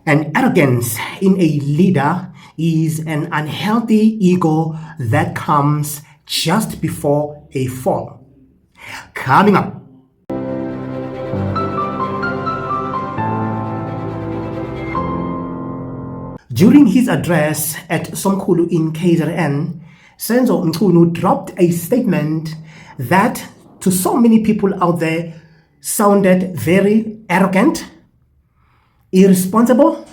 And arrogance in a leader is an unhealthy ego that comes just before a fall. Coming up. During his address at Somkhulu in KZN, Senzo Mchunu dropped a statement that to so many people out there sounded very arrogant, irresponsible,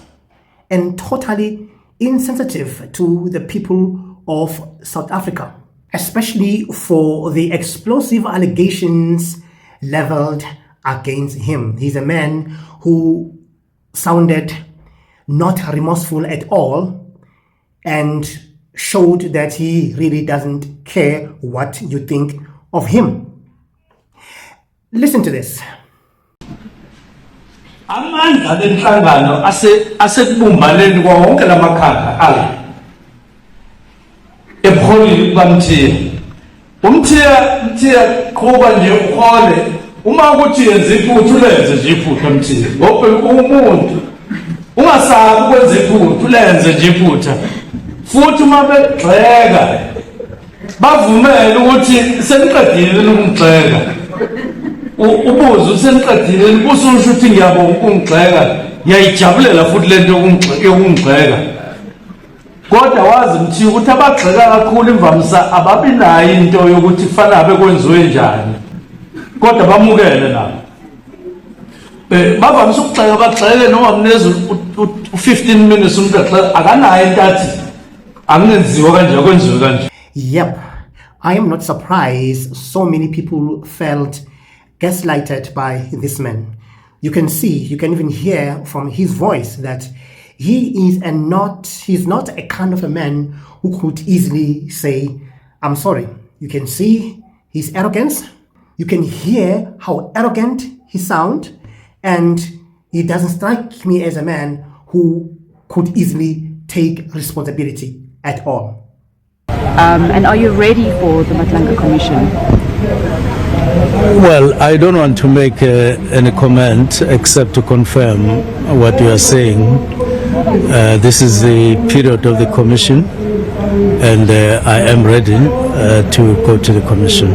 and totally insensitive to the people of South Africa, especially for the explosive allegations leveled against him. He's a man who sounded not remorseful at all and showed that he really doesn't care what you think of him. Listen to this. Amandla lenhlangano asekubumbaneni kwa wonke lamakhaya ala ebuholini kukaMthiya. Umthiya qhuba nje ukhole uma ukuthi yenza iphutha ulenze nje iphutha Mthiya. Ngoba umuntu ungasabi ukwenza iphutha ulenze nje iphutha. Futhi uma begxeka bavumele ukuthi seniqedile ukungixeka. Ubuzo useniqedile kususho ukuthi ngiyabonga ukungixeka ngiyayijabulela futhi lento yokungixeka. Kodwa wazi Mthiya ukuthi abagxeka kakhulu imvamisa ababi nayo into yokuthi kufanele bekwenziwe njani. Kodwa bamukele nabo. Bavamisa ukugxeka bagxeke noma mnezi u15 minutes umuntu agxeka akanayo into athi angenziwa kanje kwenziwe kanje. Yep, I am not surprised so many people felt gaslighted by this man. You can see, you can even hear from his voice that he's not a kind of a man who could easily say, I'm sorry. You can see his arrogance. You can hear how arrogant he sounds, and he doesn't strike me as a man who could easily take responsibility at all. And are you ready for the Matlanga Commission? Well, I don't want to make any comment except to confirm what you are saying. This is the period of the commission, and I am ready to go to the commission.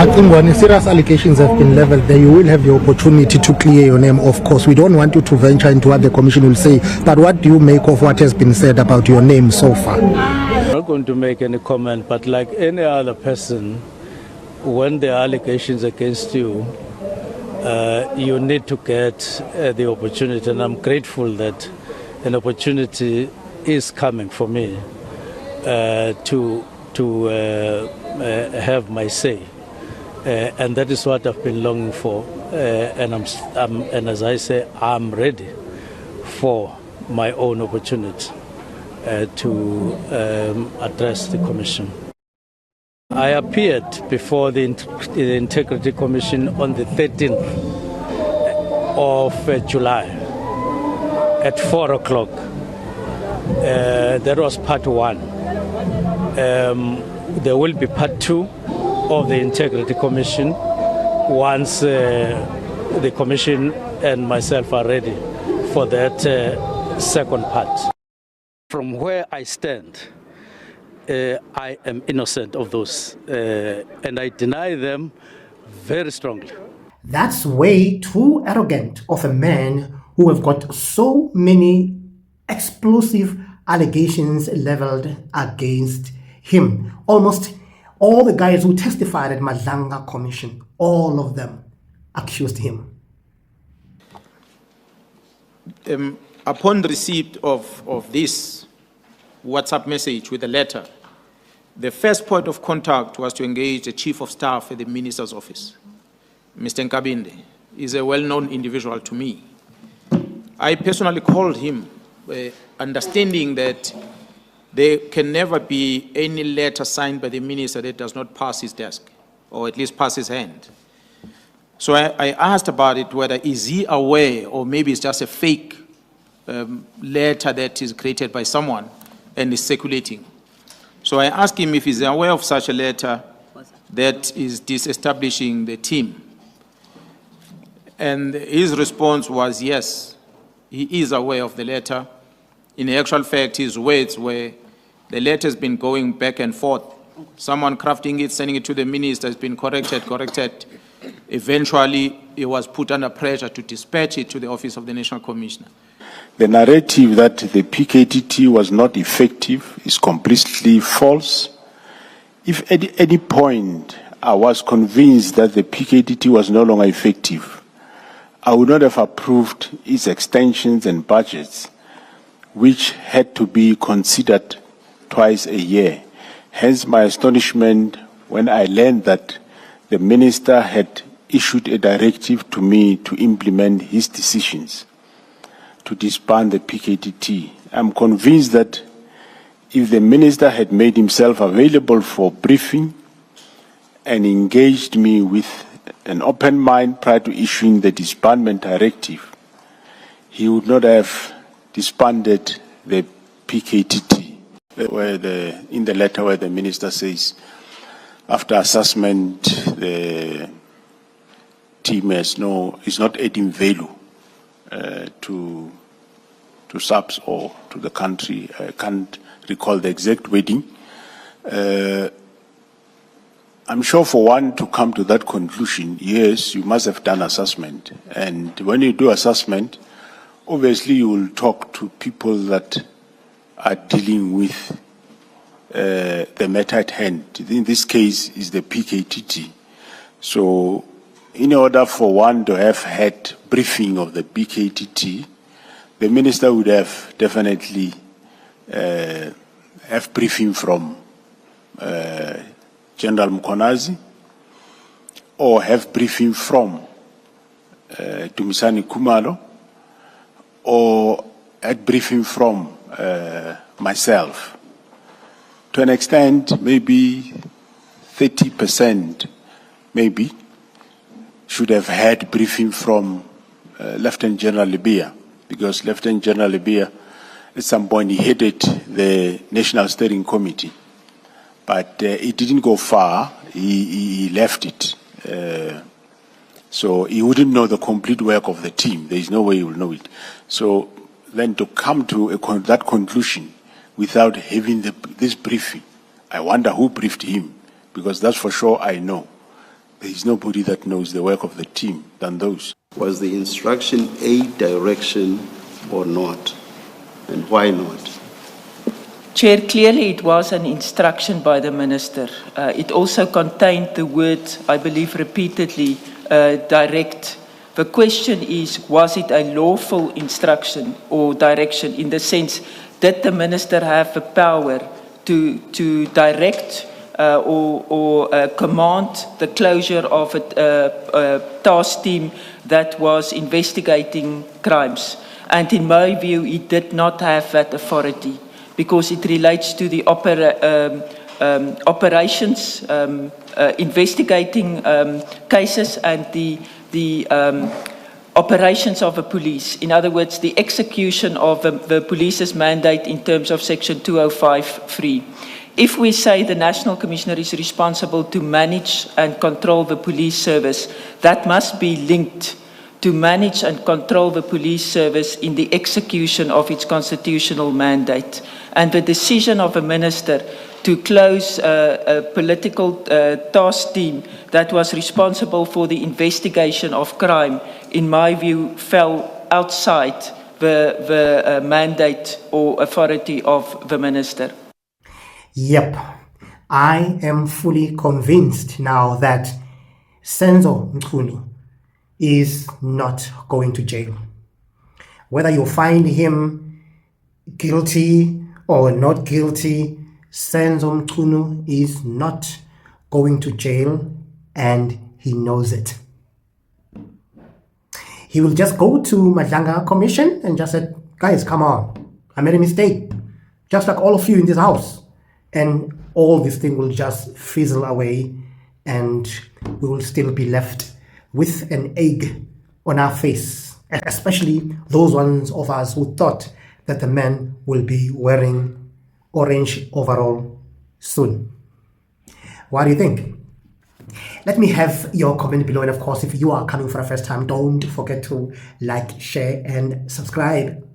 When serious allegations have been leveled there, you will have the opportunity to clear your name, of course. We don't want you to venture into what the commission will say, but what do you make of what has been said about your name so far? I'm not going to make any comment, but like any other person, when there are allegations against you, you need to get the opportunity, and I'm grateful that an opportunity is coming for me to have my say. And that is what I've been longing for, and and as I say, I'm ready for my own opportunity to address the commission. I appeared before the Integrity Commission on the 13th of July at 4 o'clock. That was part one. There will be part two of the Integrity Commission once the Commission and myself are ready for that second part. From where I stand, I am innocent of those, and I deny them very strongly. That's way too arrogant of a man who have got so many explosive allegations leveled against him. Almost all the guys who testified at Matlanga Commission, all of them accused him. Upon receipt of this WhatsApp message with a letter, the first point of contact was to engage the Chief of Staff at the Minister's office. Mr. Nkabinde is a well-known individual to me. I personally called him, understanding that there can never be any letter signed by the minister that does not pass his desk, or at least pass his hand. So I asked about it, whether is he aware, or maybe it's just a fake letter that is created by someone and is circulating. So I asked him if he's aware of such a letter that is disestablishing the team. And his response was yes, he is aware of the letter. In actual fact, his words were, the letter has been going back and forth. Someone crafting it, sending it to the minister, has been corrected. Eventually, he was put under pressure to dispatch it to the Office of the National Commissioner. The narrative that the PKTT was not effective is completely false. If at any point I was convinced that the PKTT was no longer effective, I would not have approved its extensions and budgets, which had to be considered twice a year. Hence my astonishment when I learned that the minister had issued a directive to me to implement his decisions to disband the PKTT. I'm convinced that if the minister had made himself available for briefing and engaged me with an open mind prior to issuing the disbandment directive, he would not have disbanded the PKTT. In the letter where the minister says, after assessment, the team is not adding value to subs or to the country. I can't recall the exact wording. I'm sure for one to come to that conclusion, yes, you must have done assessment. And when you do assessment, obviously you will talk to people that are dealing with the matter at hand. In this case is the PKTT. So in order for one to have had briefing of the PKTT, the minister would have definitely have briefing from General Mkhunu or have briefing from Dumisani Khumalo or had briefing from myself. To an extent, maybe 30% maybe should have had briefing from Lieutenant General Libya, because Lieutenant General Libya, at some point, he headed the National Steering Committee, but it didn't go far. He left it. So he wouldn't know the complete work of the team. There is no way he will know it. So then to come to that conclusion without having this briefing, I wonder who briefed him, because that's for sure I know. There is nobody that knows the work of the team than those. Was the instruction a direction or not? And why not? Chair, clearly it was an instruction by the minister. It also contained the word, I believe repeatedly, direct. The question is, was it a lawful instruction or direction, in the sense, did the minister have the power to direct or command the closure of a task team that was investigating crimes? And in my view, he did not have that authority, because it relates to the operations, investigating cases, and the operations of the police. In other words, the execution of the police's mandate in terms of Section 205(3). If we say the National Commissioner is responsible to manage and control the police service, that must be linked to manage and control the police service in the execution of its constitutional mandate. And the decision of a minister to close a political task team that was responsible for the investigation of crime, in my view, fell outside the mandate or authority of the minister. Yep, I am fully convinced now that Senzo Mchunu is not going to jail. Whether you find him guilty or not guilty, Senzo Mchunu is not going to jail, and he knows it. He will just go to Madlanga Commission and just say, guys, come on, I made a mistake, just like all of you in this house. And all this thing will just fizzle away, and we will still be left with an egg on our face, especially those ones of us who thought that the man will be wearing orange overall soon. What do you think? Let me have your comment below. And of course, if you are coming for the first time, don't forget to like, share, and subscribe.